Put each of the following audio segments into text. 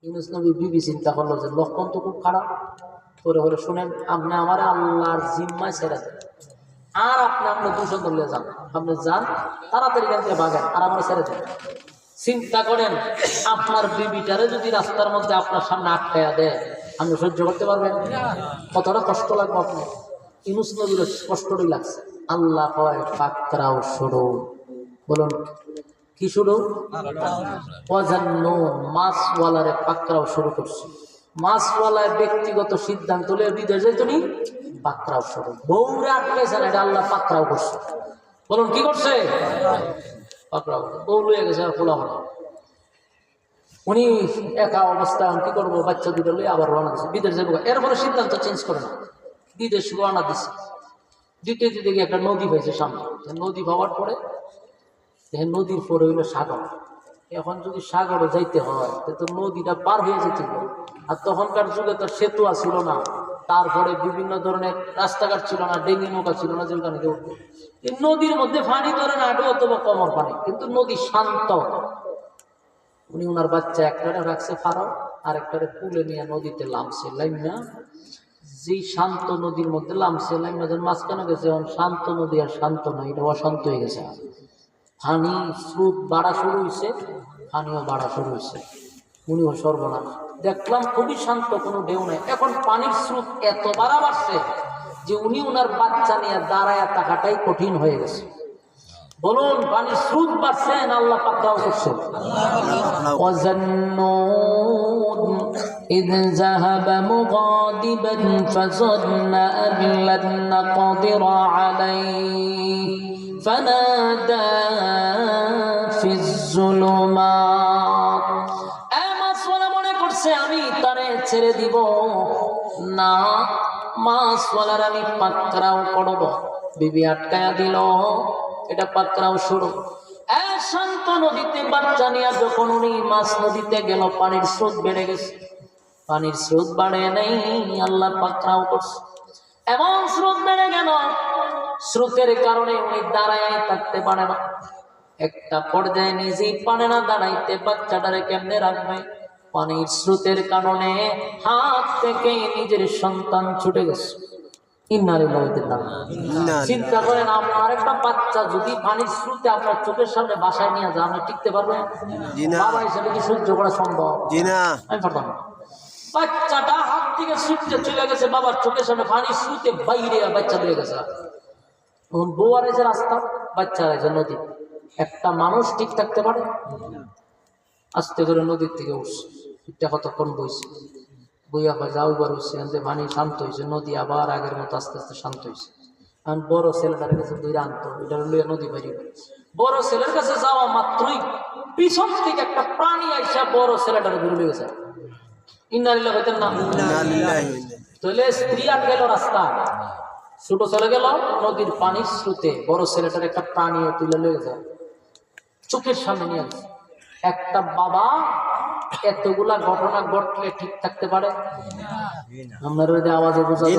ইউনূস নবী বিবি চিন্তা করলো যে লক্ষণ তো খুব খারাপ। পরে হলে শুনেন, আপনি আমার আল্লাহর জিম্মায় ছেড়ে দেন, আর আপনি দুশো ধরলে যান, আপনি যান তাড়াতাড়ি গান থেকে বাগেন আর আমার ছেড়ে দেন। চিন্তা করেন, আপনার বিবিটারে যদি রাস্তার মধ্যে আপনার সামনে আটকায়া দেয়, আপনি সহ্য করতে পারবেন? কতটা কষ্ট লাগবে আপনার। ইউনূস নবীর কষ্টই লাগছে। আল্লাহ কয় পাকড়াও শুরু, বলুন কি শুরু? মাছওয়ালারে পাকড়াও শুরু করছে। মাছওয়ালায় ব্যক্তিগত সিদ্ধান্ত নিয়ে বিদেশ যেত নি, পাকড়াও শুরু। বউরে আটকাইছে না, এটা আল্লাহ পাকড়াও করছে। বলুন কি করছে? পাকড়াও। বউ লইয়া গেছে আর খোলা হলো। উনি একা অবস্থা, কি করবো, বাচ্চা দুটো লইয়া আবার রওনা দিচ্ছে, বিদেশ যাবো। এরপরে সিদ্ধান্ত চেঞ্জ করে না, বিদেশ রওনা দিচ্ছে। দ্বিতীয় দিকে একটা নদী হয়েছে সামনে। নদী হওয়ার পরে নদীর পরে হইলো সাগর। এখন যদি সাগরে যাইতে হয় তো নদীটা পার হয়ে যেতে হবে। আর তখনকার যুগে তো সেতু ছিল না, তারপরে বিভিন্ন ধরনের রাস্তাঘাট ছিল না, ডেঙ্গি নৌকা ছিল না, যেখানে উঠবে নদীর মধ্যে পানি ধরে না আটে অথবা কমর পানি, কিন্তু নদী শান্ত। উনি ওনার বাচ্চা একটারে রাখছে ফারো, আর একটারে কুলে নিয়ে নদীতে লামছে। লাইমা যেই শান্ত নদীর মধ্যে লামছে, লাইমা যেন মাঝখানে গেছে। এখন শান্ত নদী আর শান্ত না, এটা অশান্ত হয়ে গেছে। পানি স্রোত বাড়া শুরু হয়েছে, পানিও বাড়া শুরু হয়েছে। উনিও সর্বনাশ। দেখলাম খুবই শান্ত, কোনো ঢেউ নেই। এখন পানির স্রোত এত বাড়া বাড়ছে যে উনি ওনার বাচ্চা নিয়ে দাঁড়ায় থাকাটাই কঠিন হয়ে গেছে। বলুন পানির স্রোত বাড়ছে না আল্লাহ পাকড়াও করছে? وَظَنُّونَ إِذْ ذَهَبَ مُغَاضِبًا فَظَنَّ أَن لَّن نَّقْدِرَ عَلَيْهِ فَنَادَى فِي الظُّلُمَاتِ। মাছওয়ালা মনে করছে আমি তারে ছেড়ে দিব না, মাছওয়ালার আমি পাকড়াও করব। বিবি আটকায়া দিল, এটা পাকড়াও শুরু। শান্ত নদীতে বাচ্চা নিয়ে যখন উনি মাছ নদীতে গেল, পানির স্রোত বেড়ে গেছে। পানির স্রোত বাড়ে নাই, আল্লাহ পাকড়াও করছে। এমন স্রোত বেড়ে গেল, স্রোতের কারণে উনি দাঁড়ায় থাকতে পারে না। একটা পর্যায়ে নিজেই পারে না দাঁড়াইতে, বাচ্চাটারে কেমনে রাখবে? পানির স্রোতের কারণে হাত থেকে নিজের সন্তান ছুটে গেছে। চিন্তা করেন, আপনার একটা বাচ্চা যদি পানির স্রোতে আপনার চোখের সামনে বাসায় নিয়ে যান, আপনি টিকতে পারবেন? বাবা হিসেবে কি সহ্য করা সম্ভব? আমি পারতাম না। বাচ্চাটা হাত থেকে ছুটতে চলে গেছে, বাবার চোখের সামনে পানির স্রোতে বাইরে বাচ্চা দিয়ে গেছে। বউ আর এসে রাস্তা, বাচ্চা আছে নদী। একটা মানুষ ঠিক থাকতে পারে? আস্তে করে নদীর থেকে উঠছে, এটা কতক্ষণ বইছে, বইয়া যাও বার হয়েছে, পানি শান্ত হয়েছে, নদী আবার আগের মতো আস্তে আস্তে শান্ত হয়েছে। কারণ বড় ছেলেটার কাছে দূরে আনতো, এটা লইয়া নদী বাইরে। বড় ছেলের কাছে যাওয়া মাত্রই পিছন থেকে একটা প্রাণী আইসা বড় ছেলেটার ঘুরে লেগেছে। ইন্নালিল্লাহ হইতেন না? তাহলে স্ত্রী আটকাইল রাস্তা, ছোট চলে গেল নদীর পানির স্রোতে, বড় ছেলেটার একটা প্রাণী তুলে লয়ে যায়, চোখের সামনে নিয়ে আসে। একটা বাবা এতগুলা ঘটনা ঘটলে ঠিক থাকতে পারে? আপনার আওয়াজে বোঝা যায়।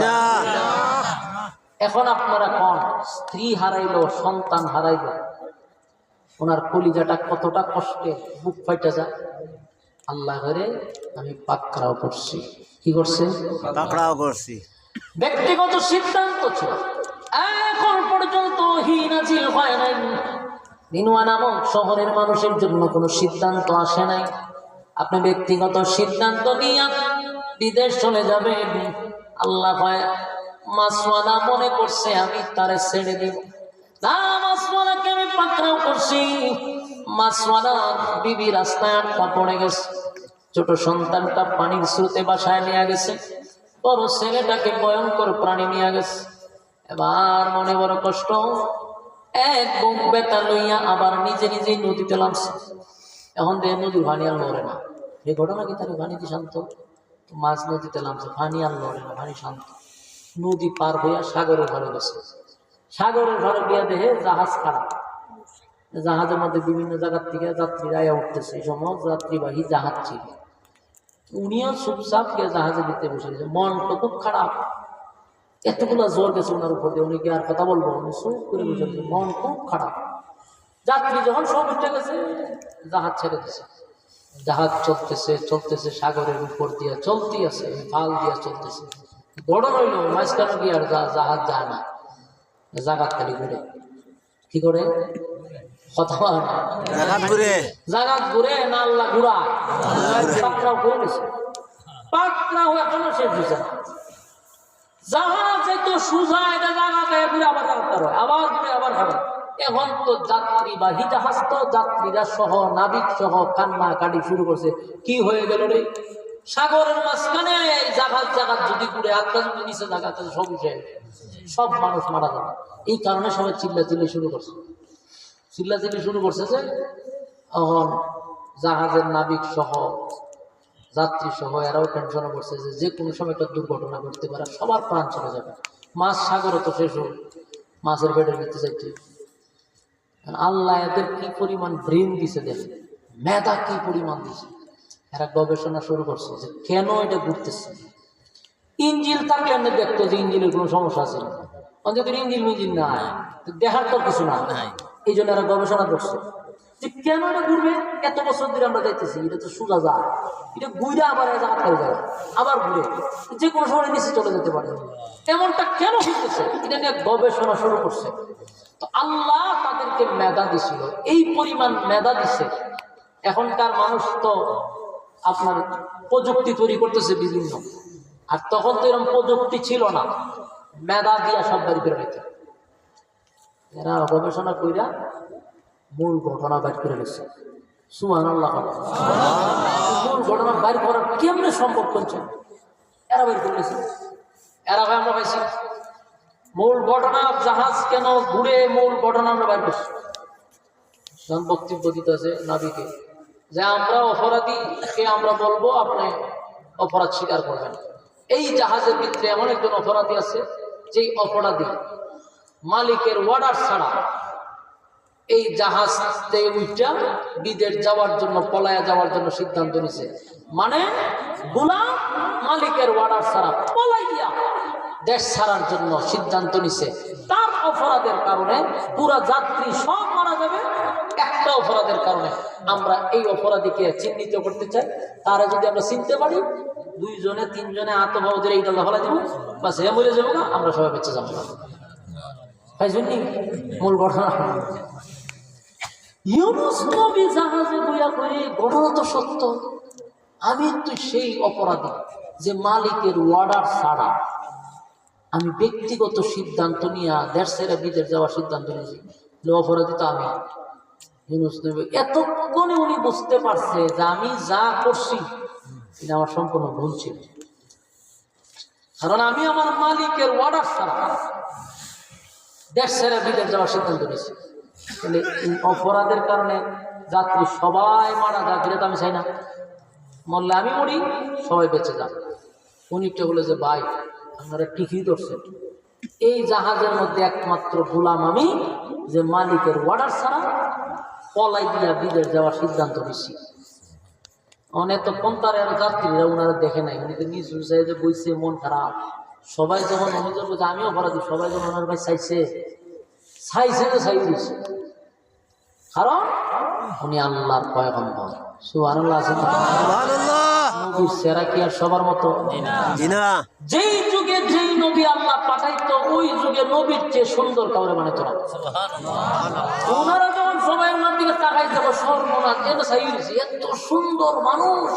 এখন আপনারা কোন স্ত্রী হারাইলো, সন্তান হারাইলো, ওনার কলিজাটা কতটা কষ্টে বুক ফাইটা যায়। আল্লাহ করে আমি পাকড়াও করছি। কি করছে? পাকড়াও করছি। ব্যক্তিগত সিদ্ধান্ত ছিল, এখন পর্যন্ত ওহী নাযিল হয় নাই। নিনুয়া নামক শহরের মানুষের জন্য কোনো সিদ্ধান্ত আসে নাই। আপনি ব্যক্তিগত সিদ্ধান্ত নিয়ে বিদেশ চলে যাবেন। আল্লাহ কয় মাছওয়ালা মনে করছে আমি তারে ছেড়ে দিব না, মাছওয়ালাকে আমি পাকড়াও করছি। মাছওয়ালা বিবি রাস্তায় আটকা পড়ে গেছে, ছোট সন্তানটা পানির স্রোতে বাসায় নিয়ে গেছে, বড় ছেলেটাকে ভয়ঙ্কর প্রাণী নিয়ে গেছে। এবার মনে বড় কষ্ট, এক বুক ব্যথা লইয়া আবার নিজে নিজেই নদীতে নামছে। এখন দেখে নদীর পানি আর লড়ে না। এই ঘটনা কি তার পানিতে শান্ত? মাছ নদীতে নামছে, পানি আর লড়ে না, পানি শান্ত। নদী পার হইয়া সাগরের ঘরে গেছে। সাগরের ঘরে গিয়া দেখে জাহাজ খারাপ, জাহাজের মধ্যে বিভিন্ন জায়গার থেকে যাত্রীরা আয়া উঠতেছে। এই সময় যাত্রীবাহী জাহাজ ছিল। উনিও চুপচাপ গিয়ে জাহাজে দিতে বসে গেছে। মনটা খুব খারাপ, এতগুলা জ্বর গেছে ওনার উপর দিয়ে, উনি কি আর কথা বলবো? উনি চুপ করে বসে, মন খুব খারাপ। যাত্রী যখন সব উঠে গেছে, জাহাজ ছেড়ে দিছে। জাহাজ চলতেছে চলতেছে, সাগরের উপর দিয়ে চলতেই আছে, ফাল দিয়ে চলতেছে। বড় রইল মাঝখানে কি আর জাহাজ যায় না, জাগাত খালি ঘুরে। কি করে? জাগাত ঘুরে না, আল্লাহ ঘুরা পাকড়াও ঘুরে গেছে, পাকড়াও এখনো শেষ হয়েছে। জাহাজ তো সুজা, এটা জাগাতে ঘুরে আবার জাগাত হয়, আবার ঘুরে আবার খাবে। এখন তো যাত্রীবাহী জাহাজ, তো যাত্রীরা সহ নাবিক সহ কান্না কাটি শুরু করছে, কি হয়ে গেল রে? সাগরের মাঝখানে জাহাজ যদি ঘুরে, আত্মা যদি নিচে জাগাতে সব শেষ, সব মানুষ মারা যাবে। এই কারণে সবাই চিল্লাচিল্লি শুরু করছে, চিল্লাচিল্লি শুরু করছে যে এখন জাহাজের নাবিক সহ যাত্রী সহ এরাও টেনশনে করছে যে যে কোনো সময় একটা দুর্ঘটনা ঘটতে পারে, সবার প্রাণ চলে যাবে। মাছ সাগরে তো শেষ হোক, মাছের পেটের ভিতরে যাইতে। আল্লাহ এদের কি পরিমাণ ব্রেন দিছে, দেখে মেধা কি পরিমাণ দিছে। এরা গবেষণা শুরু করছে যে কেন এটা ঘুরতেছে। ইঞ্জিল থাকলে আপনি দেখতো যে ইঞ্জিনের কোনো সমস্যা আছে না, অন্তত ইঞ্জিন মিঞ্জিন না, দেখার তো কিছু না। এই জন্য এরা গবেষণা করছে যে কেন এটা ঘুরবে। এত বছর ধরে আমরা যাইতেছি, এটা তো সোজা যায়, এটা ঘুরে আবার জায়গা করে যাবে, আবার ঘুরে যে কোনো সময় নিচে চলে যেতে পারে। এমনটা কেন হইতেছে, এটা নিয়ে গবেষণা শুরু করছে। তো আল্লাহ তাদেরকে মেধা দিছিল, এই পরিমাণ মেধা দিছে। এখনকার মানুষ তো আপনার প্রযুক্তি তৈরি করতেছে বিভিন্ন, আর তখন তো এরকম প্রযুক্তি ছিল না, মেধা দিয়া সব বাড়ি করে নিতে। এরা গবেষণা কইরা মূল ঘটনা বাইর করে গেছে। সুবহানাল্লাহ। মূল ঘটনা বাইর করার কেমনে সম্ভব করছে, এরা বাইর করে গেছে। এরা ভাই আমরা পাইছি মূল ঘটনা, জাহাজ কেন ঘুরে, মূল ঘটনা আমরা বাইর করছি। বক্তব্য দিতে আছে নাবিকে যে আমরা অপরাধী, কে আমরা বলবো, আপনি অপরাধ স্বীকার করবেন। এই জাহাজের ভিতরে এমন একজন অপরাধী আছে, যেই অপরাধী মালিকের অর্ডার ছাড়া এই জাহাজ থেকে উঠা বিদেশ যাওয়ার জন্য, পলায়া যাওয়ার জন্য সিদ্ধান্ত নিছে। মানে গোলাম মালিকের অর্ডার ছাড়া পলাইয়া দেশ ছাড়ার জন্য সিদ্ধান্ত নিছে। তার অপরাধের কারণে পুরা যাত্রী সব মারা যাবে। একটা অপরাধের কারণে আমরা এই অপরাধীকে চিহ্নিত করতে চাই। তারা যদি আমরা চিনতে পারি, 2 জনে 3 জনে আত্মভাবদের এইটা হলা দিব, বা সে মরে যাবো না, আমরা সবাই বেঁচে যাবো। তাই জন্য মূল ঘটনা ইউনূস নবী জাহাজে বইয়া করে, ঘটনা তো সত্য। আমি তো সেই অপরাধী যে মালিকের অর্ডার ছাড়া আমি ব্যক্তিগত সিদ্ধান্ত নিয়ে দেশ ছেড়ে বিদেশ যাওয়ার সিদ্ধান্ত নিয়েছি। অপরাধী তো আমি। ইউনূস নবী এতক্ষণে উনি বুঝতে পারছে যে আমি যা করছি এটা আমার সম্পূর্ণ ভুল ছিল, কারণ আমি আমার মালিকের অর্ডার ছাড়া দেশ ছেড়ে বিদেশ যাওয়ার সিদ্ধান্ত নিয়েছি। তাহলে এই অপরাধের কারণে যাত্রী সবাই মারা যাক, এটা তো আমি চাই না। মরলে আমি মরি, সবাই বেঁচে যাক। উনিটা বলে যে ভাই আপনারা ঠিকই ধরছেন, এই জাহাজের মধ্যে একমাত্র গোলাম আমি, যে মালিকের অর্ডার ছাড়া পলাই দিয়া বিদেশ যাওয়ার সিদ্ধান্ত নিচ্ছি। অনেক তো পন্থার যাত্রীরা ওনারা দেখে নাই, উনি তো নিজ যে বইছে, মন খারাপ। সবাই যখন অভিযোগ করছে আমি অপরাধী, সবাই যখন ওনার ভাই চাইছে যে চাই দিচ্ছে, কারণ উনি আল্লাহর পয়গম্বর। সুবহানাল্লাহ। নবীর সেরা কি আর সবার মতো? যেই যুগে যেই নবী আল্লাহ পাঠাইতো, ওই যুগে নবীর চেয়ে সুন্দর কাউরে বানাইতো না। ওনারা যখন সবাই ওনার দিকে তাকাই যাবো, সর্বনাশ, এটা চাই দিচ্ছে, এত সুন্দর মানুষ,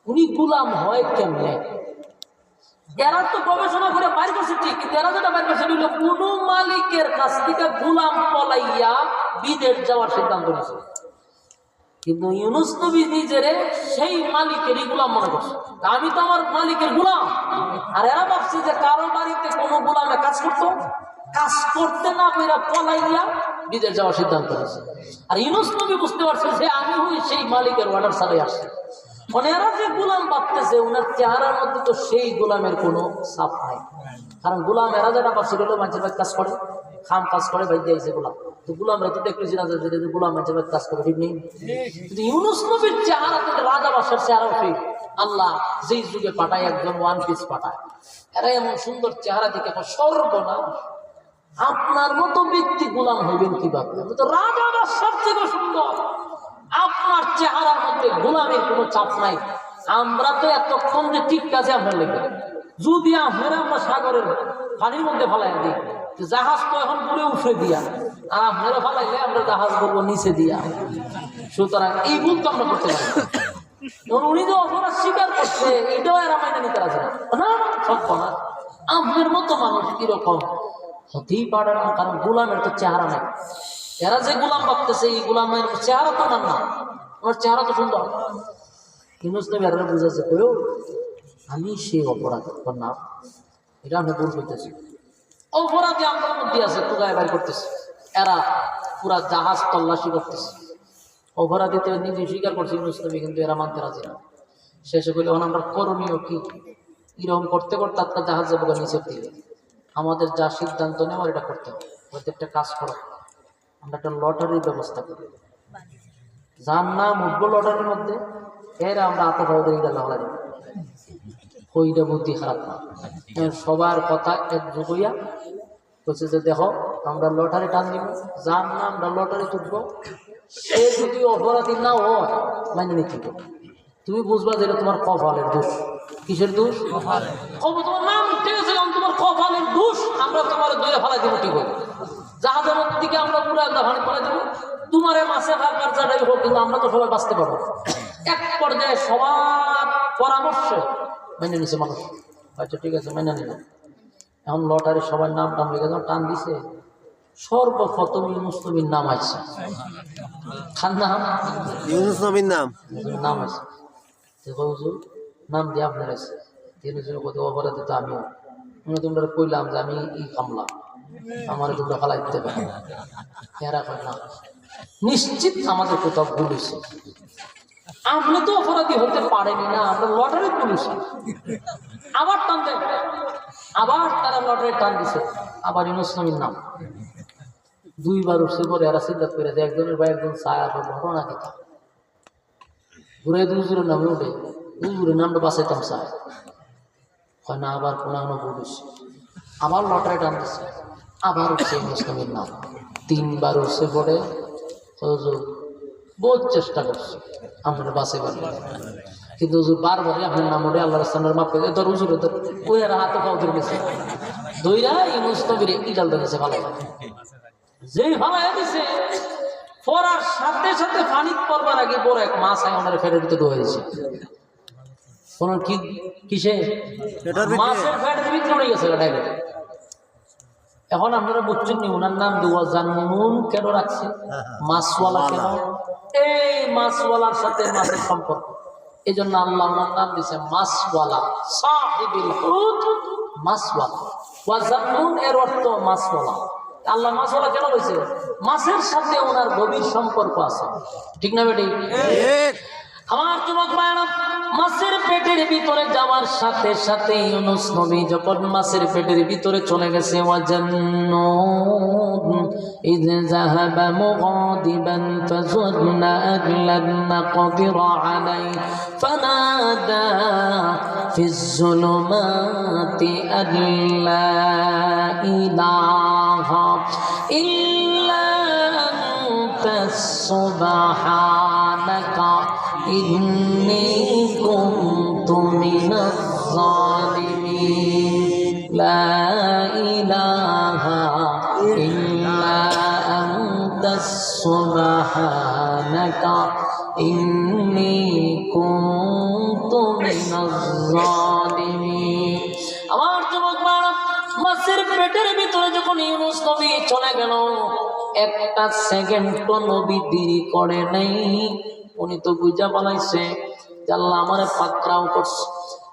উনি গোলাম হয় কেমনে? এরা তো গবেষণা করে বাইর করছে ঠিক, কিন্তু এরা যেটা বাইর করছে হইল কোন মালিকের কাছ থেকে গোলাম পলাইয়া বিদেশ যাওয়ার সিদ্ধান্ত নিয়েছে। কিন্তু ইউনূস নবী নিজেরে সেই মালিকেরই গোলাম মনে করছে, আমি তো আমার মালিকের গোলাম। আর এরা ভাবছে যে কারো বাড়িতে কোনো গোলামে কাজ করতো, কাজ করতে না পেরা পলাইয়া বিদেশ যাওয়ার সিদ্ধান্ত নিয়েছে। আর ইউনূস নবী বুঝতে পারছে যে আমি হই সেই মালিকের অর্ডার ছাড়াই আসছে। মানে এরা যে গোলাম ভাবতেছে, ওনার চেহারার মধ্যে তো সেই গোলামের কোনো ছাপ নাই। কারণ গোলাম এরা যেটা ভাবছে হলো মানুষের ভাই কাজ করে, খাম কাজ করে, ভাই দিয়েছে গোলাম। তো গোলামরা তো দেখতেছি না যে গোলাম মানুষের ভাই কাজ করে, ঠিক নেই। কিন্তু ইউনূস নবীর চেহারা তো রাজা বাসার চেহারাও ঠিক। আল্লাহ যেই যুগে পাঠায় একজন ওয়ান পিস পাঠায়, এরা এমন সুন্দর চেহারা দেখে সর্বনাশ, আপনার মতো ব্যক্তি গোলাম হইবেন কিভাবে? তো রাজা বাসার থেকে সুন্দর, আপনার চেহারার মধ্যে গোলামের কোনো চাপ নাই। আমরা তো এতক্ষণ যে ঠিক কাজে আপনার লেগে, যদি আপনারা আমরা সাগরের পানির মধ্যে ফালাই দিই, জাহাজ তো এখন পুরে উঠে দিয়া, আর আপনারা ফালাইলে আমরা জাহাজ করবো নিচে দিয়া। সুতরাং এই ভুল তো আমরা করতে পারি। উনি যে অপরাধ স্বীকার করছে, এটাও এরা মাইনে নিতে রাজি না। সব না, আপনার মতো মানুষ কিরকম হতেই পারে না, কারণ গোলামের তো চেহারা নেই। এরা যে গোলাম ভাবতেছে, এই গোলামের চেহারা তো না, ওনার চেহারা তো সুন্দর। ইউনূস নবী এরা বুঝেছে, আমি সেই অপরাধ না, এটা আমি ভুল করতেছি। অপরাধী আমার মধ্যে আছে, তোগায় বাইর করতেছে। এরা পুরা জাহাজ তল্লাশি করতেছে। অপরাধীতে নিজে স্বীকার করছে ইউনূস নবী, কিন্তু এরা মানতে রাজি না। শেষে বলে আমরা করণীয় কি? এরকম করতে করতে আপনার জাহাজ যাবো নিচের দিকে, আমাদের যা সিদ্ধান্ত নেওয়ার এটা করতে হবে। প্রত্যেকটা কাজ করো, আমরা একটা লটারির ব্যবস্থা করি, যার নাম উঠবো লটারির মধ্যে, এর আমরা আতে ভাবে লাগাই। ওইটা বুদ্ধি খারাপ না। সবার কথা একযোগ হইয়া বলছে যে দেখো, আমরা লটারি টান দিব, যার নাম আমরা লটারি তুলবো, সে যদি অপরাধী না হয় মানে নিতে, তুমি বুঝবা যে এটা তোমার কপালের দোষ। কিসের দোষ? তোমার নাম ঠিক আছে, তোমার কপালের দোষ, আমরা তোমার দইরে ফেলাই দিব। ঠিক হবে, জাহাজের দিকে আমরা পুরো একটা ভাড়ি ফেলাই দেবো, তোমার মাসে খাবার যাটাই হোক, কিন্তু আমরা তো সবাই বাঁচতে পারবো। এক পর্যায়ে সবার পরামর্শে মেনে নিছে মানুষ। আচ্ছা ঠিক আছে, মেনে নিল। এখন লটারি সবার নাম টান লিখে টান দিছে, সর্বপ্রথম ইউনূস নবীর নাম আছে। খান নাম ইউনূস নবীর নাম আছে। নাম দিয়ে আপনার আছে, অপরাধী তো আমিও। তোমরা কইলাম যে আমি ই কামলাম, আমার তোমরা ফালাই দিতে পারে। এরা কয় না, নিশ্চিত আমাদের কোথাও ভুল হয়েছে। আপনি তো অপরাধী হতে পারেনি না, আমরা লটারি তুলেছি। আবার টান দেন, আবার তারা লটারি টান দিছে, আবার ইউনূস নবীর নাম। দুইবার উঠছে পরে এরা চিন্তা করে যে একজনের বা একজন ছায়া ঘটনা কি ঘুরে দুজুরের নামে উঠে, দুজুরের নামটা বাঁচাইতাম চায় হয় না। আবার কোনো ভুল হচ্ছে, আবার লটারি টান দিচ্ছে, আবার উঠছে ইউনূস নবীর নাম। তিনবার উঠছে পরে বহুত চেষ্টা করছে আমরা বাঁচাই পারবো, কিন্তু বারবারই আপনার নাম ওঠে। আল্লাহ রাস্তার মাপ করে ধর হুজুরে ধর, ওই এরা হাতে পাও ধরে গেছে, দইরা ইউনূস নবীর ইটাল দিয়েছে ভালো। যেই ভালো দিছে, পড়ার সাথে সাথে পানি পড়বার আগে বড় এক মাছ ওনার ফেটের ভিতরে ঢুকে দিয়েছে। ওনার কি কিসে? মাছের ফেটের ভিতরে ঢুকে গেছে ডাইরেক্ট। এখন আপনারা বুঝছেন নি ওনার নাম দুয়াজান্নুন কেন রাখছে? মাছওয়ালা কেন? এই মাছওয়ালার সাথে মাছের সম্পর্ক, এই জন্য আল্লাহ ওনার নাম দিয়েছে মাছওয়ালা, সাহিবুল হুত, মাছওয়ালা। ওয়াজান্নুন এর অর্থ মাছওয়ালা। আল্লাহ মাছওয়ালা কেন বলছে? মাছের সাথে ওনার গভীর সম্পর্ক আছে, ঠিক না বেটি? আমার যুবক ভাইরা, মাছের পেটের ভিতরে যাওয়ার সাথে সাথে ইউনূস নবী যখন মাছের পেটের ভিতরে চলে গেছে, ওয়াজান্নুন ইয যাহাবা মুগাদিবান ফাযুন্না আল্লান নাকদিরা আলাইহি ফানাদা ফিজ যুলুমাতি আল্লা ইলাহা ইল্লা আনতা সুবহানাকা ইন্নী কুনতু মিনাজ জালিমিন। লা ইলাহা ইল্লা আনতাস সুবহানাকা ইন্নী কুনতু মিনাজ জালিমিন। আমার যুবক বাবা, মাছের পেটের ভিতরে যখন ইউনূস নবী চলে গেল, একটা সেকেন্ড তো নবী দেরি করে নাই। উনি তো বুঝা বানাইছে যে আল্লাহ আমারে পাকড়াও করছে,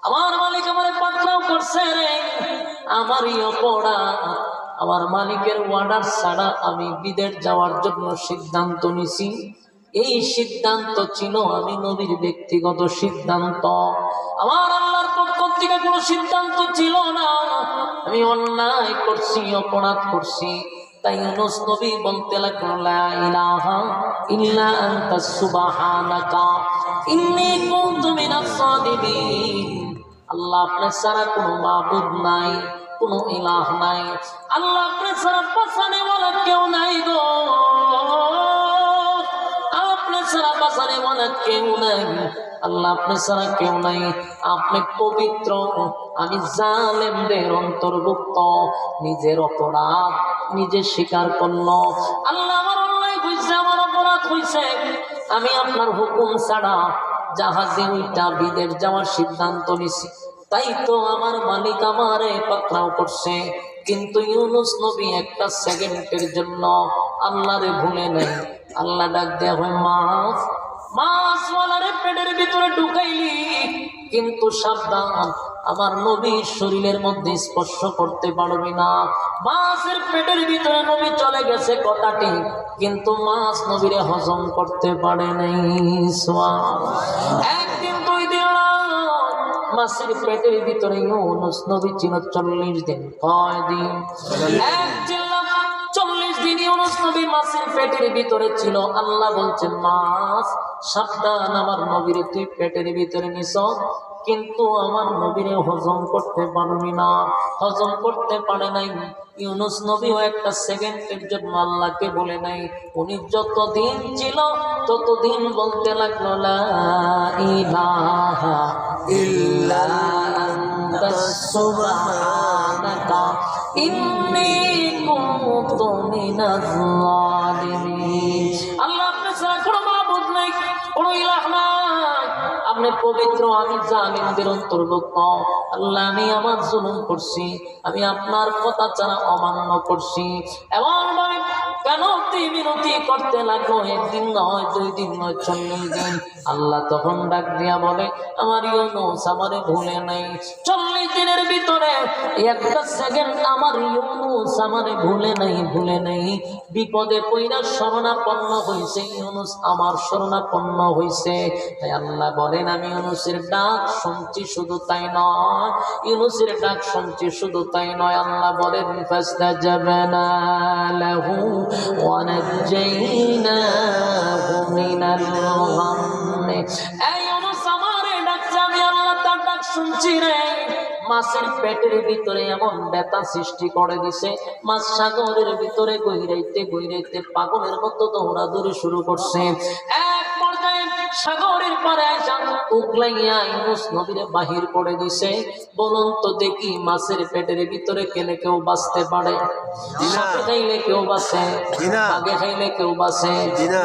আমার মালিক আমারে পাকড়াও করছে রে, আমারই অপরাধ। আমার মালিকের অর্ডার ছাড়া আমি বিদেশ যাওয়ার জন্য সিদ্ধান্ত নিছি। এই সিদ্ধান্ত ছিল আমি নবীর ব্যক্তিগত সিদ্ধান্ত, আমার আল্লাহর পক্ষ থেকে কোনো সিদ্ধান্ত ছিল না। আমি অন্যায় করছি, অপরাধ করছি। তাই ইউনূস নবী বলতে লাগলো, লা ইলাহা ইল্লা আনতা সুবহানাকা ইন্নী কুনতু মিনাজ জালিমিন। আল্লাহ আপনার ছাড়া কোনো মাবুদ নাই, কোনো ইলাহ নাই। আল্লাহ আপনার ছাড়া বাঁচানেওয়ালা কেউ নাই গো, আপনার ছাড়া বাঁচার এমন কেউ নাই, আল্লাহ আপনি ছাড়া কেউ নাই, আপনি পবিত্র, আমি জালেমদের অন্তর্ভুক্ত। নিজের অপরাধ নিজে স্বীকার করল, আল্লাহ আমার অন্যায় হয়েছে, আমার অপরাধ হয়েছে, আমি আপনার হুকুম ছাড়া জাহাজে ওইটা বিদেশ যাওয়ার সিদ্ধান্ত নিছি, তাই তো আমার মালিক আমারে পাকড়াও করছে। কিন্তু ইউনুস নবী একটা সেকেন্ডের জন্য আল্লাহরে ভুলে নেই। আল্লাহ ডাক দেয়া হয়, মাছ মাছওয়ালারে পেটের ভিতরে ঢুকাইলি, কিন্তু সাবধান, আমার নবীর শরীরের মধ্যে স্পর্শ করতে পারবি না। মাছের পেটের ভিতরে নবী চলে গেছে কথা ঠিক, কিন্তু মাছ নবীরে হজম করতে পারে নাই। একদিন 2 দিন মাছের পেটের ভিতরে ইউনুস নবী ছিল 40 দিন। কয় দিন? 40 দিন ইউনুস নবী মাছের পেটের ভিতরে ছিল। আল্লাহ বলছেন, মাছ সাবধান, আমার নবীরে তুই পেটের ভিতরে নিছ, কিন্তু আমার নবীরে হজম করতে পারবি না। হজম করতে পারে নাই। ইউনুস নবীও একটা সেকেন্ডের জন্য আল্লাহকে বলে নাই। উনি যতদিন ছিল ততদিন বলতে লাগলো, লা ইলাহা ইল্লা আনতা সুবহানাকা ইন্নী কুনতু মিনাজ জালিমিন। আল্লাহ আপনি ছাড়া কোনো মাবুদ নাই, কোনো ইলাহ নাই, আপনি পবিত্র, আমি জালিমদের অন্তর্ভুক্ত। আল্লাহ আমি আমার জুলুম করছি, আমি আপনার কথা ছাড়া অমান্য করছি। এমন ভাবে কেন বিরতি করতে লাগলো, 1 দিন নয়, 2 দিন নয়, 40 দিন। আল্লাহ তখন ডাক দিয়া বলে, আমার ইউনুস আমারে ভুলে নাই। 40 দিনের ভিতরে একটা সেকেন্ড আমার ইউনুস আমারে ভুলে নাই, ভুলে নাই। বিপদে পইরা শরণাপন্ন হয়েছে ইউনুস, আমার শরণাপন্ন হয়েছে। তাই আল্লাহ বলেন, আমি ইউনুসের ডাক শুনছি, শুধু তাই নয়, ইউনুসের ডাক শুনছি, শুধু তাই নয়। আল্লাহ বলেন, ফাস্তাজাবনা লাহু ওয়া নাজাইনাহু মিনাল গাম্মি। এই ইউনুস আমারে ডাকছে, আমি আল্লাহ তার ডাক শুনছি রে। মাছের পেটের ভিতরে এমন ব্যথা সৃষ্টি করে দিছে, মাছ সাগরের ভিতরে গইরাইতে গইরাইতে পাগলের মতো দৌড়াদৌড়ি শুরু করছে। এক পর্যায়ে সাগরের পারে আইসা উগলাইয়া ইউনুস নবীরে বাহির করে দিছে। বলুন তো দেখি, মাছের পেটের ভিতরে কেনে কেউ বাঁচতে পারে? সাপে খাইলে কেউ বাঁচে, বাঘে খাইলে কেউ বাঁচে না।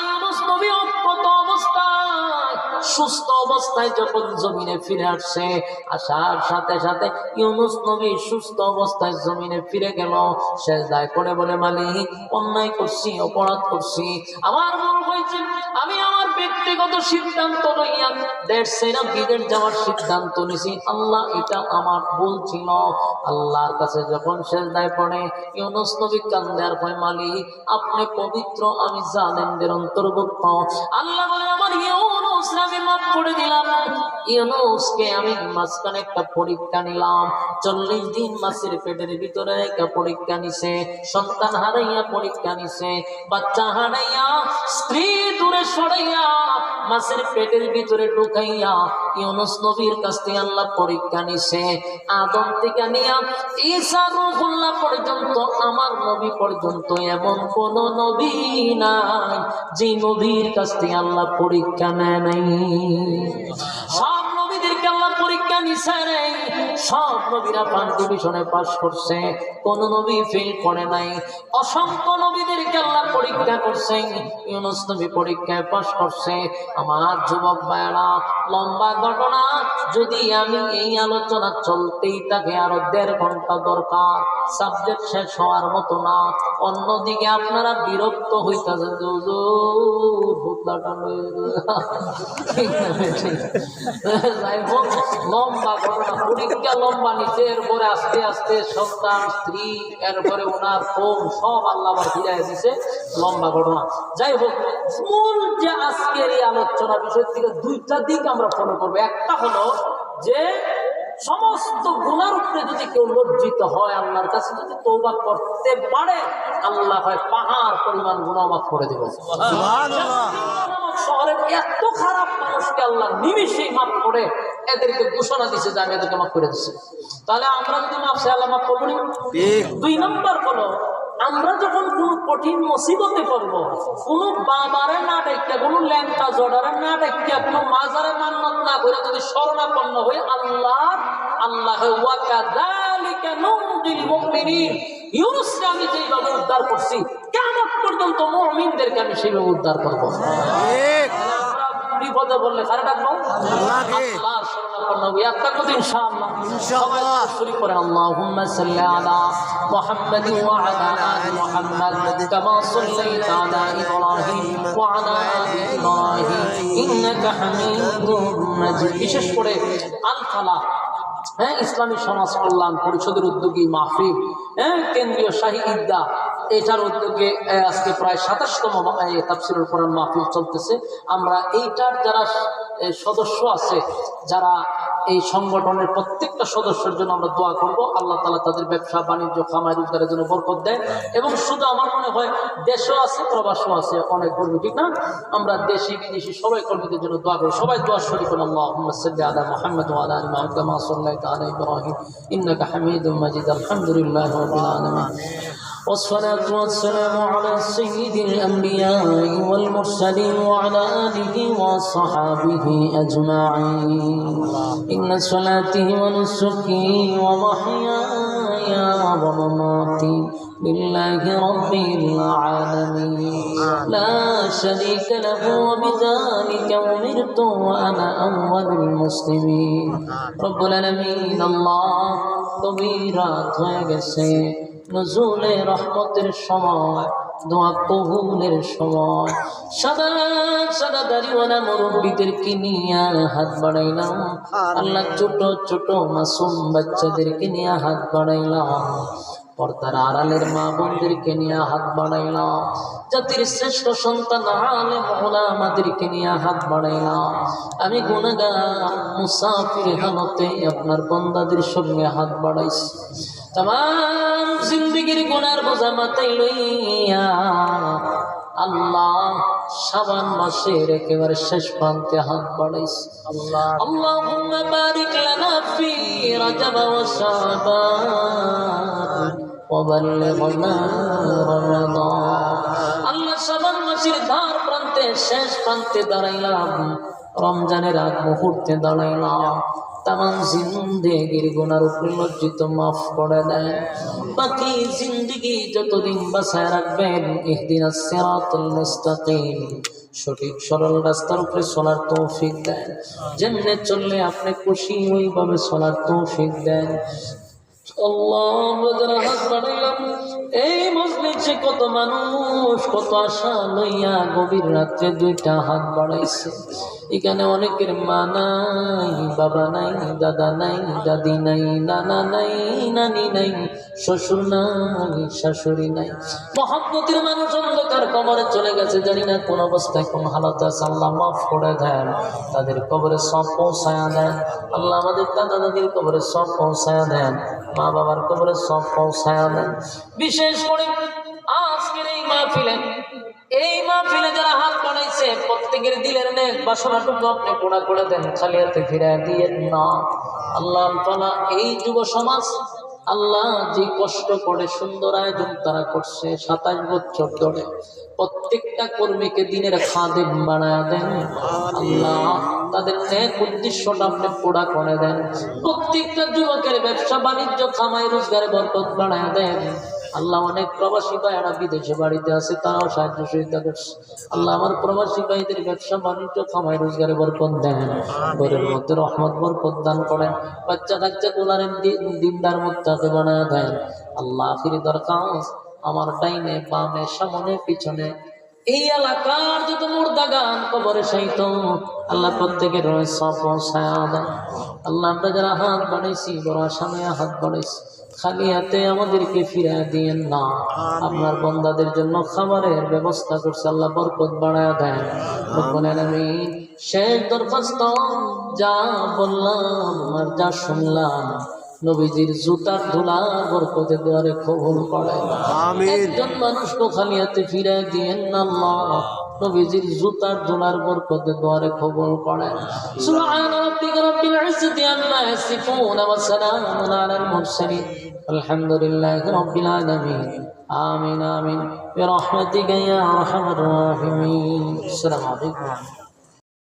ইউনুস নবী কত অবস্থায়, সুস্থ অবস্থায় যখন জমিনে ফিরে আসছে, আসার সাথে সাথে ইউনুস নবী সুস্থ অবস্থায় জমিনে ফিরে গেল। সেজদায় করে বলে, মালিক অন্যায় করছি, অপরাধ করছি, আমার ভুল হয়েছে, আমি আমার ব্যক্তিগত সিদ্ধান্ত লইয়া দেশ ছেড়ে বিদেশ যাওয়ার সিদ্ধান্ত নিছি, আল্লাহ এটা আমার ভুল ছিল। আল্লাহর কাছে যখন সেজদায় পড়ে ইউনুস নবী কান্দে আর কয়, মালিক আপনি পবিত্র, আমি জালেমদের অন্তর্ভুক্ত। আল্লাহ বলে, আমার ইউনুস আমি মাফ করে দিলাম। ইউনুসকে আমি মাঝখানে একটা পরীক্ষা নিলাম। 40 দিন মাছের পেটের ভিতরে একটা পরীক্ষা নিছে, সন্তান হারাইয়া পরীক্ষা নিছে, বাচ্চা হারাইয়া, স্ত্রী দূরে সরাইয়া, মাছের পেটের ভিতরে ঢুকাইয়া ইউনুস নবীর কাছ থেকে আল্লাহ পরীক্ষা নিছে। আদম থেকে নিয়া ঈসা রূহুল্লাহ পর্যন্ত, আমার নবী পর্যন্ত এমন কোন নবী নাই যে নবীর কাছ থেকে আল্লাহ পরীক্ষা নেয় নাই। সব নবীদেরকে আল্লাহ পরীক্ষা নিছে রে। সব নবীরা কম্পিটিশনে পাস করছে, কোন নবী ফেল করে নাই। অসংখ্য নবীদেরকে আল্লাহ পরীক্ষা করছে, ইউনুস নবী পরীক্ষায় পাস করছে। আমার যুবক ভাইরা, লম্বা ঘটনা, যদি আমি এই আলোচনা চলতেই থাকে আরো 1.5 ঘন্টা দরকার, সাবজেক্ট শেষ হওয়ার মতো না। অন্যদিকে আপনারা বিরক্ত হইতেছেন, লম্বা ঘটনা, পরীক্ষা লম্বা নিচে, এরপরে আস্তে আস্তে সন্তান, স্ত্রী, এরপরে ওনার ফোন সব আল্লাহ আবার ফিরাই দিছে। লম্বা ঘটনা। যাই হোক, মূল যে আজকের এই আলোচনা বিষয় থেকে 2টা দিক আমরা ফলো করবো। একটা হলো যে সমস্ত গুনার উপরে যদি কেউ লজ্জিত হয়, আল্লাহর কাছে যদি তওবা করতে পারে, আল্লাহ হয় পাহাড় পরিমাণ গুনাহ মাফ করে দেবে। শহরের এত খারাপ মানুষকে আল্লাহ নিমিষেই মাফ করে এদেরকে ঘোষণা দিছে যে আমি এদেরকে মাফ করে দিচ্ছি। তাহলে আমরা যদি মাফ চাই, আল্লাহ মাফ করবো। 2 নম্বর হলো আমরা যখন কোনো কঠিন মুসিবতে পড়বো, কোনো বাবারে না ডাইকা, কোনো ল্যাংটা জোড়ারে না ডাইকা, কোনো মাজারে মান্নত না করে যদি শরণাপন্ন হই আল্লাহ ওয়া কাযালিকা নুনজিল মুমিনিন, ইউনূসকে আমি যেভাবে উদ্ধার করছি কিয়ামত পর্যন্ত মুমিনদেরকে আমি সেইভাবে উদ্ধার করবো। বিপদে বললে কারে ডাকবো? আল্লাহর শরণাপন্ন হই। একটা কথা ইনশাআল্লাহ শুরু করেন। আল্লাহুম্মা সাল্লি আলা মুহাম্মাদ ওয়া আলা আলি মুহাম্মাদ কামা সাল্লাইতা আলা ইব্রাহিম ওয়া আলা আলি ইব্রাহিম ইন্নাকা হামিদুম মাজিদ। বিশেষ করে আল ফালাহ ইসলামী সমাজ কল্যাণ পরিষদের উদ্যোগী মাহফিল, কেন্দ্রীয় শাহী ঈদগাহ, এটার উদ্যোগে আজকে প্রায় ২৭তম তাফসীরুল কোরআন মাহফিল চলতেছে। আমরা এইটার যারা সদস্য আছে, যারা এই সংগঠনের প্রত্যেকটা সদস্যের জন্য আমরা দোয়া করব, আল্লাহ তাআলা তাদের ব্যবসা বাণিজ্য খামার রোজগারের জন্য বরকত দেন। এবং শুধু আমার মনে হয় দেশও আছে প্রবাসও আছে অনেক কর্মী, ঠিক না? আমরা দেশি বিদেশি সবাই কর্মীদের জন্য দোয়া করি। সবাই দোয়া শরীক করেন। আল্লাহুম্মা সাল্লি আলা মুহাম্মাদ ওয়া আলা আলি মুহাম্মাদ কামা সাল্লাইতা আলা ইব্রাহিম ইন্নাকা হামিদুম মাজিদ। আলহামদুলিল্লাহি রাব্বিল আলামিন। والصلاة والسلام على سيد الأنبياء والمرسلين وعلى آله وصحابه أجمعين. إن صلاتي ونسكي ومحياي ومماتي لله رب العالمين لا شريك له وبذلك أمرت وأنا أول المسلمين. رب العالمين الله তবিরাত হয়ে গেছে, নজুলে রহমতের সময়, দোয়া কবুলের সময়, সাদা সাদা দাড়িওয়ালা মুরব্বীদেরকে নিয়ে হাত বাড়াইলাম। আল্লাহ ছোট ছোট মাসুম বাচ্চাদেরকে নিয়ে হাত বাড়াইলাম। পর্দার আড়ালের মা বোনদেরকে নিয়ে হাত বাড়াইলাম। জাতির শ্রেষ্ঠ সন্তান আলেম ওলামাদেরকে নিয়ে হাত বাড়াইলাম। আমি গুনাহগার মুসাফির হালতে আপনার বান্দাদের সঙ্গে হাত বাড়াইছি। तमाम जिंदगीर गुनार बोझा माথায় লইয়া আল্লাহ শাবান মাসের একেবারে শেষ প্রান্তে হাত বাড়াইছি। আল্লাহুম্মা বারিক লানা ফি রাজাব ওয়া শাবান ওয়া বাল্লিগনা রমাদান। আল্লাহ শাবান মাসের ধার প্রান্তে শেষ প্রান্তে দাঁড়াইলাম, রমজানের আগ মুহূর্তে দাঁড়াইলাম। तमाम जिंदगीर गुनार उपरे लज्जित माफ करे देन। बाकी जिंदगी যতদিন বাঁচায় রাখবেন ইহদিনাস সিরাতাল মুস্তাকিম, সঠিক সরল রাস্তার উপরে চলার তৌফিক দেন। যেমনে চললে আপনি খুশি ওইভাবে চলার তৌফিক দেন। আল্লাহ আমরা যারা হাত বাড়াইলাম এই মজলিসে কত মানুষ কত আশা লইয়া গভীর রাত্রে দুইটা হাত বাড়াইছে। এখানে অনেকের মা নাই, বাবা নাই, দাদা নাই, দাদি নাই, নানা নাই, নানি নাই, শ্বশুর নাই, শাশুড়ি নাই। মহব্বতের মানুষ অন্ধকার কবরে চলে গেছে, জানি না কোন অবস্থায় কোন হালতে আছে। আল্লাহ মাফ করে দেন, তাদের কবরে সব পৌঁছায়া দেন। আল্লাহ আমাদের দাদা দাদির কবরে সব পৌঁছায়া দেন, মা বাবার কবরে সব পৌঁছায়া দেন। বিশেষ করে আজকের এই মাহফিলে যারা হাত বাড়াইছে প্রত্যেকের দিলের নেক বাসনাটুকু আপনি পুরা করে দেন, খালি হাতে ফিরে দিয়েন না। আল্লাহ তাআলা এই যুব সমাজ আল্লাহ যে কষ্ট করে সুন্দর আয়োজন তারা করছে 27 বছর ধরে, প্রত্যেকটা কর্মীকে দিনের খাদেম বানায়া দেন। আল্লাহ তাদের নেক উদ্দেশ্যটা আপনি পুরা করে দেন। প্রত্যেকটা যুবকের ব্যবসা বাণিজ্য কামাই রোজগারে বরকত বানায়া দেন। আল্লাহ অনেক প্রবাসী ভাইয়েরা বিদেশে বাড়িতে আছে, তারাও সাহায্য সহযোগিতা করছে। আল্লাহ আমার প্রবাসী ভাইদের ব্যবসা বাণিজ্য কামাই রোজগারে বরকত দেন, ঘরের মধ্যে রহমত বরকত দান করেন, বাচ্চা কাচ্চা গুলারেন দিনদার মুত্তাকি বানায়া দেন। আল্লাহ আখিরি দরখাস্ত আমার ডাইনে বামে সামনে পিছনে এই এলাকার যত মুর্দা গান কবরে সাইত আল্লাহ প্রত্যেকের সব পৌঁছায়া দেন। আল্লাহ আমরা যারা হাত বাড়াইছি বড় আসামে হাত বাড়াইছি, খালি হাতে আমাদেরকে ফিরে দিয়েন না। আপনার বান্দাদের জন্য খাবারের ব্যবস্থা করছে, আল্লাহ বরকত বাড়ায়া দেন। রব্বুল আলামিন শেষ দরখাস্ত যা বললাম আর যা শুনলাম নবীজির জুতার ধুলা বরকতে দুয়ারে কবুল করেন। আমিন। একজন মানুষকে খালি হাতে ফিরে দিয়েন না আল্লাহ। নবীজির জুতার দোলার বরকতে দোয়ারে কবুল করেন। সুবহান রাব্বিকা রাব্বিল ইজ্জাতি আম্মা ইয়াসিফুন ওয়া সালামুন আলাল মুরসালিন আলহামদুলিল্লাহি রাব্বিল আলামিন আমিন আমিন বিরহমাতিকা ইয়া আরহামার রাহিমিন। আসসালামু আলাইকুম।